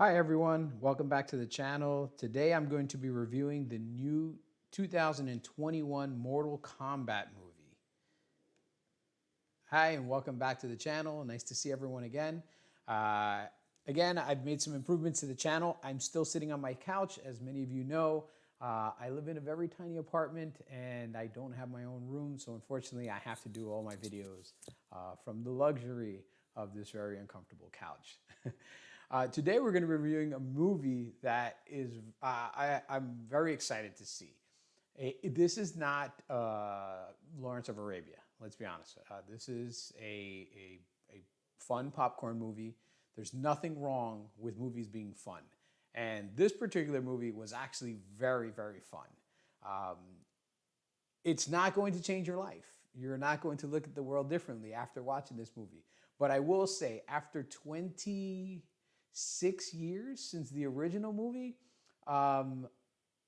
Hi everyone, welcome back to the channel. Today I'm going to be reviewing the new 2021 Mortal Kombat movie. Hi and welcome back to the channel. Nice to see everyone again. Uh, Again, I've made some improvements to the channel. I'm still sitting on my couch, as many of you know. I live in a very tiny apartment and I don't have my own room, so unfortunately I have to do all my videos from the luxury of this very uncomfortable couch. Today we're going to be reviewing a movie that I'm very excited to see. This is not Lawrence of Arabia. Let's be honest. This is a fun popcorn movie. There's nothing wrong with movies being fun, and this particular movie was actually very, very fun. Um, it's not going to change your life. You're not going to look at the world differently after watching this movie. But I will say, after 26 years since the original movie, um,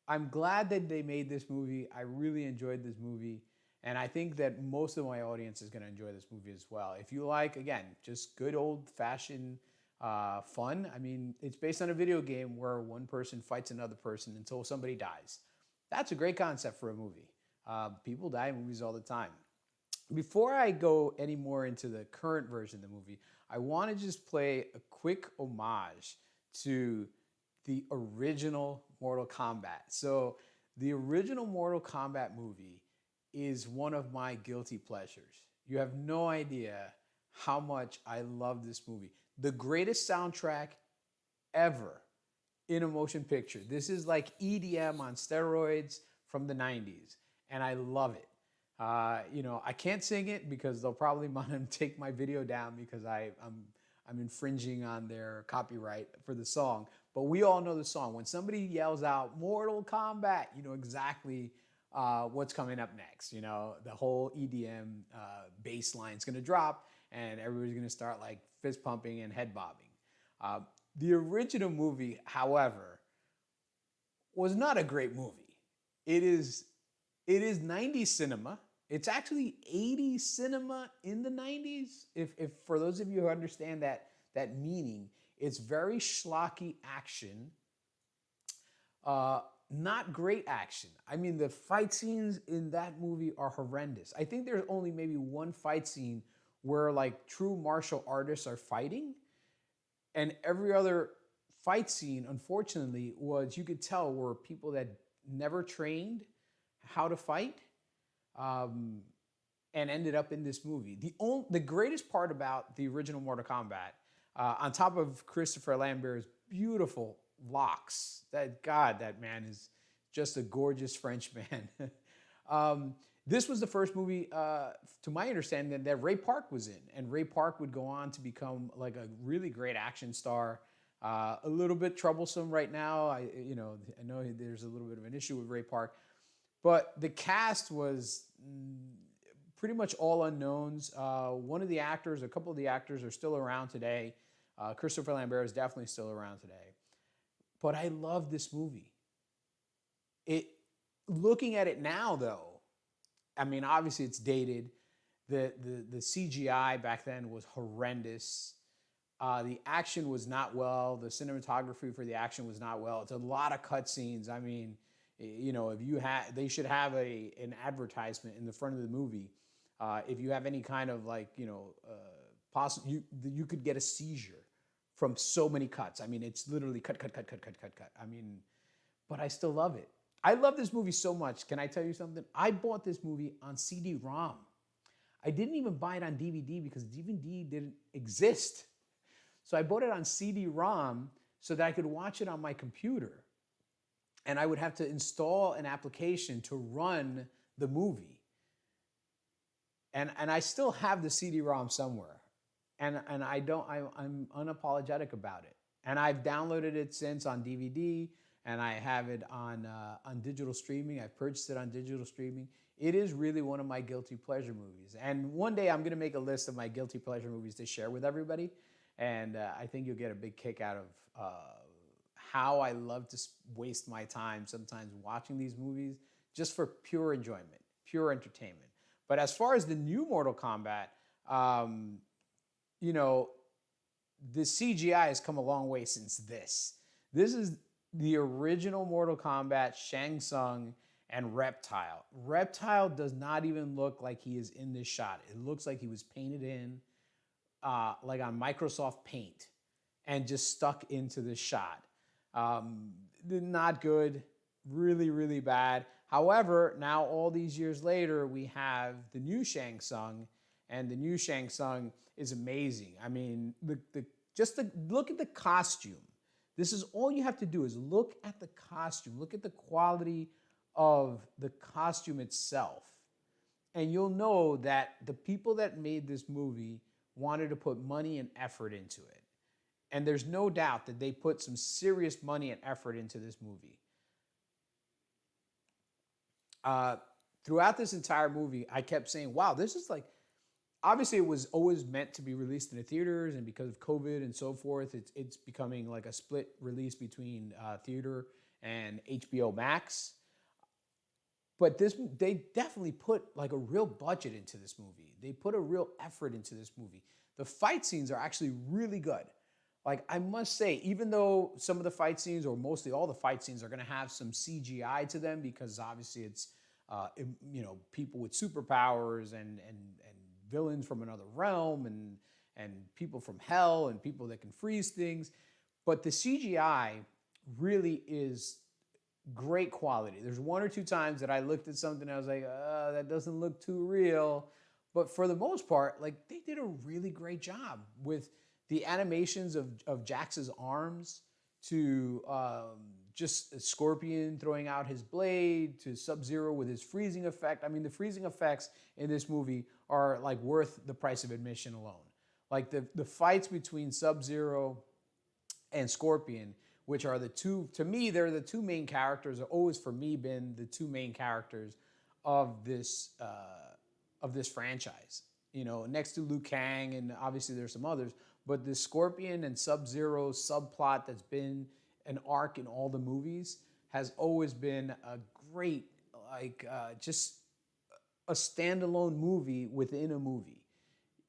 I'm glad that they made this movie. I really enjoyed this movie. And I think that most of my audience is going to enjoy this movie as well. If you like, again, just good old fashioned fun, I mean, it's based on a video game where one person fights another person until somebody dies. That's a great concept for a movie. People die in movies all the time. Before I go any more into the current version of the movie, I want to just play a quick homage to the original Mortal Kombat. So, the original Mortal Kombat movie is one of my guilty pleasures. You have no idea how much I love this movie. The greatest soundtrack ever in a motion picture. This is like EDM on steroids from the 90s, and I love it. I can't sing it because they'll probably want to take my video down because I'm infringing on their copyright for the song. But we all know the song. When somebody yells out "Mortal Kombat," you know exactly what's coming up next. You know, the whole EDM bass line is going to drop, and everybody's going to start like fist pumping and head bobbing. The original movie, however, was not a great movie. It is it is 90s cinema. It's actually 80s cinema in the 90s. If for those of you who understand that meaning, it's very schlocky action. Uh, Not great action. I mean, the fight scenes in that movie are horrendous. I think there's only maybe one fight scene where like true martial artists are fighting, and every other fight scene, unfortunately, was you could tell were people that never trained how to fight, um, and ended up in this movie. The greatest part about the original Mortal Kombat, on top of Christopher Lambert's beautiful locks, that man is just a gorgeous French man. This was the first movie, to my understanding, that Ray Park was in, and Ray Park would go on to become like a really great action star. A little bit troublesome right now. I know there's a little bit of an issue with Ray Park, but the cast was pretty much all unknowns. One of the actors, a couple of the actors are still around today. Christopher Lambert is definitely still around today. But I love this movie. It Looking at it now, though, I mean, obviously it's dated. The CGI back then was horrendous. The action was not well. The cinematography for the action was not well. It's a lot of cutscenes. I mean, if you had, they should have an advertisement in the front of the movie. If you have any kind of like, you could get a seizure from so many cuts. I mean, it's literally cut, cut, cut, cut, cut, cut, cut. I mean, but I still love it. I love this movie so much. Can I tell you something? I bought this movie on CD-ROM. I didn't even buy it on DVD because DVD didn't exist. So I bought it on CD-ROM so that I could watch it on my computer. And I would have to install an application to run the movie. And I still have the CD-ROM somewhere. And I'm unapologetic about it. And I've downloaded it since on DVD, and I have it on digital streaming. I've purchased it on digital streaming. It is really one of my guilty pleasure movies. And one day I'm going to make a list of my guilty pleasure movies to share with everybody. And I think you'll get a big kick out of how I love to waste my time sometimes watching these movies just for pure enjoyment, pure entertainment. But as far as the new Mortal Kombat, um, you know, the CGI has come a long way since this. This is the original Mortal Kombat, Shang Tsung, and Reptile. Reptile does not even look like he is in this shot. It looks like he was painted in, like on Microsoft Paint, and just stuck into this shot. Not good, really, really bad. However, now all these years later, we have the new Shang Tsung, and the new Shang Tsung is amazing. I mean, look at the costume. This is all you have to do is look at the costume, look at the quality of the costume itself. And you'll know that the people that made this movie wanted to put money and effort into it. And there's no doubt that they put some serious money and effort into this movie. Throughout this entire movie, I kept saying, wow, this is like, obviously it was always meant to be released in the theaters, and because of COVID and so forth, it's becoming like a split release between theater and HBO Max. But they definitely put like a real budget into this movie. They put a real effort into this movie. The fight scenes are actually really good. Like, I must say, even though some of the fight scenes, or mostly all the fight scenes, are going to have some CGI to them, because obviously it's people with superpowers and villains from another realm, and people from hell, and people that can freeze things, but the CGI really is great quality. There's one or two times that I looked at something and I was like, that doesn't look too real. But for the most part, like, they did a really great job with the animations of Jax's arms, to just Scorpion throwing out his blade, to SubZero with his freezing effect. I mean, the freezing effects in this movie are like worth the price of admission alone. Like the fights between SubZero and Scorpion, which are the two, to me, they're the two main characters, have always for me been the two main characters of this franchise. You know, next to Liu Kang, and obviously there's some others, but the Scorpion and SubZero subplot that's been an arc in all the movies has always been a great, just a standalone movie within a movie.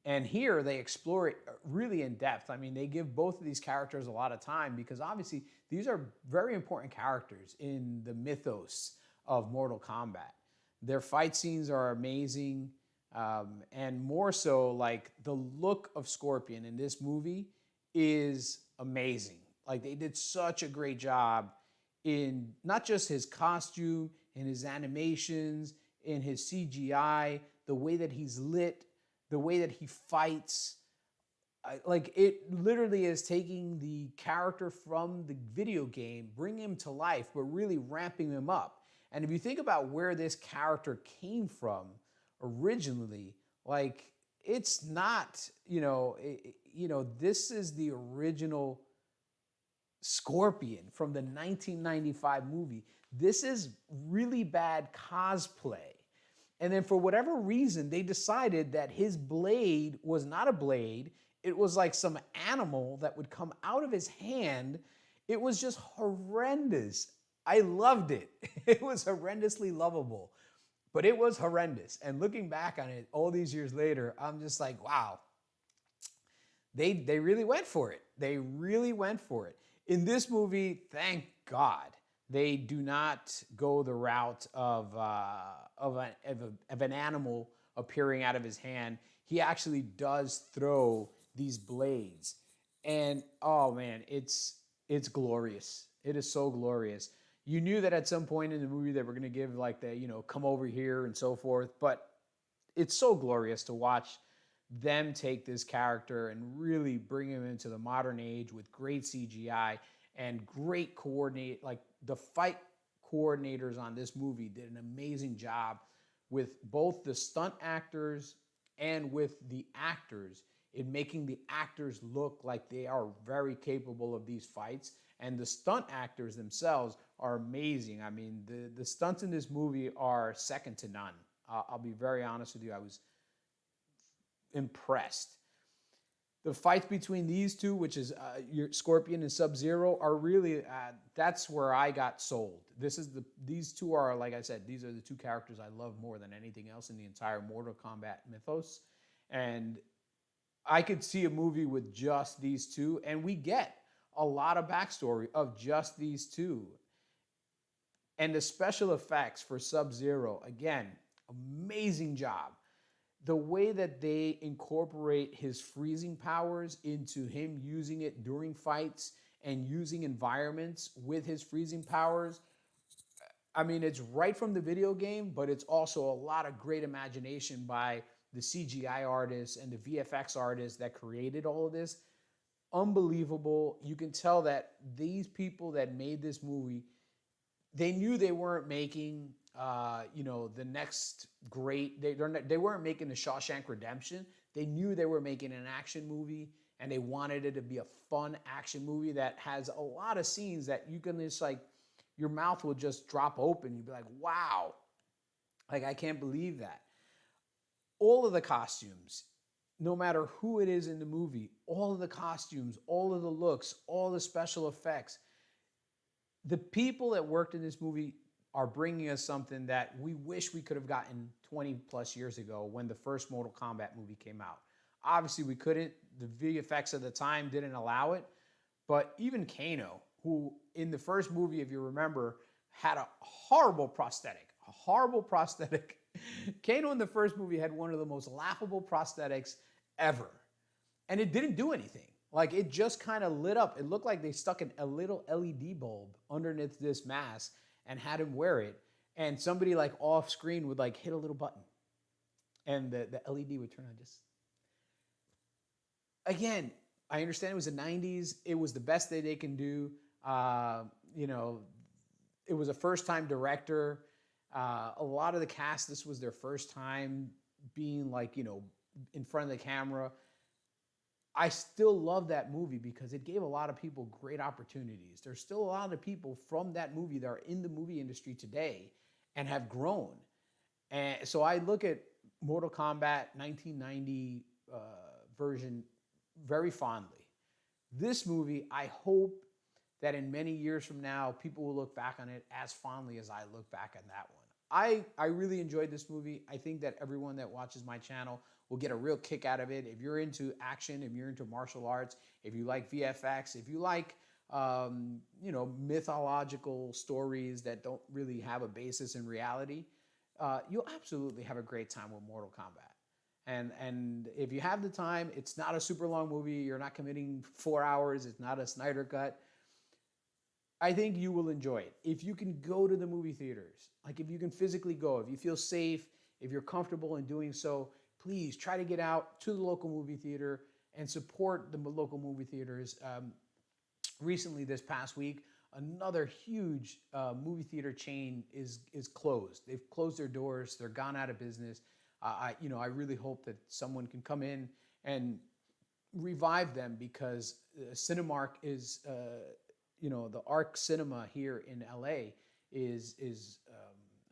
And here they explore it really in depth. I mean, they give both of these characters a lot of time, because obviously these are very important characters in the mythos of Mortal Kombat. Their fight scenes are amazing. And more so, like, the look of Scorpion in this movie is amazing. Like, they did such a great job in not just his costume, in his animations, in his CGI, the way that he's lit, the way that he fights. Like, it literally is taking the character from the video game, bringing him to life, but really ramping him up. And if you think about where this character came from originally, like, it's not, this is the original Scorpion from the 1995 movie. This is really bad cosplay. And then for whatever reason, they decided that his blade was not a blade. It was like some animal that would come out of his hand. It was just horrendous. I loved it. It was horrendously lovable, but it was horrendous. And looking back on it all these years later, I'm just like, wow, they really went for it. They really went for it. In this movie, thank God, they do not go the route of an animal appearing out of his hand. He actually does throw these blades. And oh man, it's glorious. It is so glorious. You knew that at some point in the movie they were going to give like the, come over here and so forth. But it's so glorious to watch them take this character and really bring him into the modern age with great CGI and great coordinate. Like, the fight coordinators on this movie did an amazing job with both the stunt actors and with the actors in making the actors look like they are very capable of these fights. And the stunt actors themselves are amazing. I mean, the stunts in this movie are second to none. I'll be very honest with you. I was impressed. The fights between these two, which is your Scorpion and SubZero, are really, that's where I got sold. These two are, like I said, these are the two characters I love more than anything else in the entire Mortal Kombat mythos. And I could see a movie with just these two, and we get a lot of backstory of just these two. And the special effects for SubZero, again, amazing job. The way that they incorporate his freezing powers into him using it during fights and using environments with his freezing powers. I mean, it's right from the video game, but it's also a lot of great imagination by the CGI artists and the VFX artists that created all of this. Unbelievable. You can tell that these people that made this movie, they knew they weren't making, the next great. They weren't making the Shawshank Redemption. They knew they were making an action movie, and they wanted it to be a fun action movie that has a lot of scenes that you can just like, your mouth will just drop open. You'd be like, wow, like I can't believe that. All of the costumes, no matter who it is in the movie, all of the costumes, all of the looks, all the special effects, the people that worked in this movie are bringing us something that we wish we could have gotten 20 plus years ago when the first Mortal Kombat movie came out. Obviously, we couldn't. The VFX of the time didn't allow it. But even Kano, who in the first movie, if you remember, had a horrible prosthetic. Kano in the first movie had one of the most laughable prosthetics ever. And it didn't do anything. Like, it just kind of lit up. It looked like they stuck a little LED bulb underneath this mask and had him wear it. And somebody like off screen would like hit a little button. And the LED would turn on just. Again, I understand it was the 90s. It was the best that they can do. It was a first-time director. A lot of the cast, this was their first time being like, in front of the camera. I still love that movie because it gave a lot of people great opportunities. There's still a lot of people from that movie that are in the movie industry today and have grown. And so I look at Mortal Kombat 1990 version very fondly. This movie, I hope that in many years from now, people will look back on it as fondly as I look back on that one. I really enjoyed this movie. I think that everyone that watches my channel will get a real kick out of it. If you're into action, if you're into martial arts, if you like VFX, if you like, mythological stories that don't really have a basis in reality, you'll absolutely have a great time with Mortal Kombat. And if you have the time, it's not a super long movie. You're not committing 4 hours. It's not a Snyder cut. I think you will enjoy it. If you can go to the movie theaters, like if you can physically go, if you feel safe, if you're comfortable in doing so, please try to get out to the local movie theater and support the local movie theaters. Recently, this past week, another huge movie theater chain is closed. They've closed their doors. They're gone out of business. I really hope that someone can come in and revive them because Cinemark is, the Arc Cinema here in LA is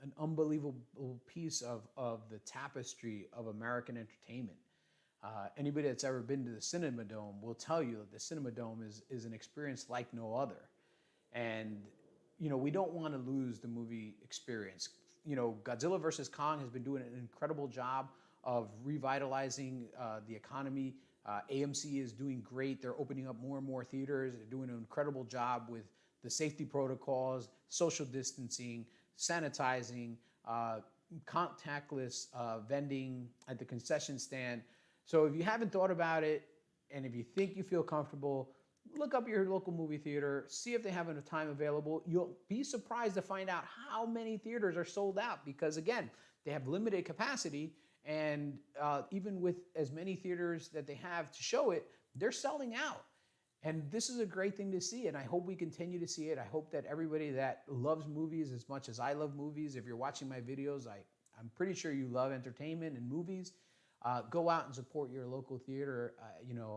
an unbelievable piece of the tapestry of American entertainment. Anybody that's ever been to the Cinema Dome will tell you that the Cinema Dome is an experience like no other. And, we don't want to lose the movie experience. Godzilla vs. Kong has been doing an incredible job of revitalizing the economy. AMC is doing great. They're opening up more and more theaters. They're doing an incredible job with the safety protocols, social distancing, sanitizing, contactless vending at the concession stand. So if you haven't thought about it, and if you think you feel comfortable, look up your local movie theater, see if they have enough time available. You'll be surprised to find out how many theaters are sold out because, again, they have limited capacity. And even with as many theaters that they have to show it, they're selling out. And this is a great thing to see, and I hope we continue to see it. I hope that everybody that loves movies as much as I love movies, if you're watching my videos, I'm pretty sure you love entertainment and movies. Go out and support your local theater.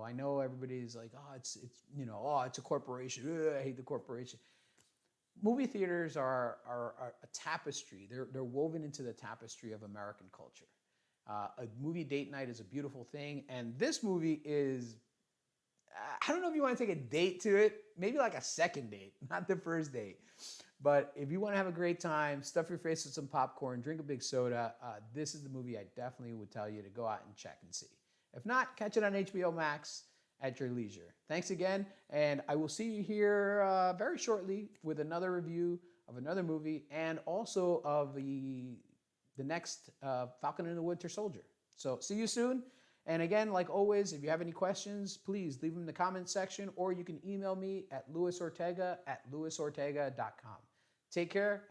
I know everybody's like, it's a corporation. Ugh, I hate the corporation. Movie theaters are a tapestry. They're woven into the tapestry of American culture. A movie date night is a beautiful thing, and this movie is. I don't know if you want to take a date to it, maybe like a second date, not the first date. But if you want to have a great time, stuff your face with some popcorn, drink a big soda, this is the movie I definitely would tell you to go out and check and see. If not, catch it on HBO Max at your leisure. Thanks again, and I will see you here very shortly with another review of another movie and also of the next Falcon and the Winter Soldier. So see you soon. And again, like always, if you have any questions, please leave them in the comments section, or you can email me at luisortega@luisortega.com. Take care.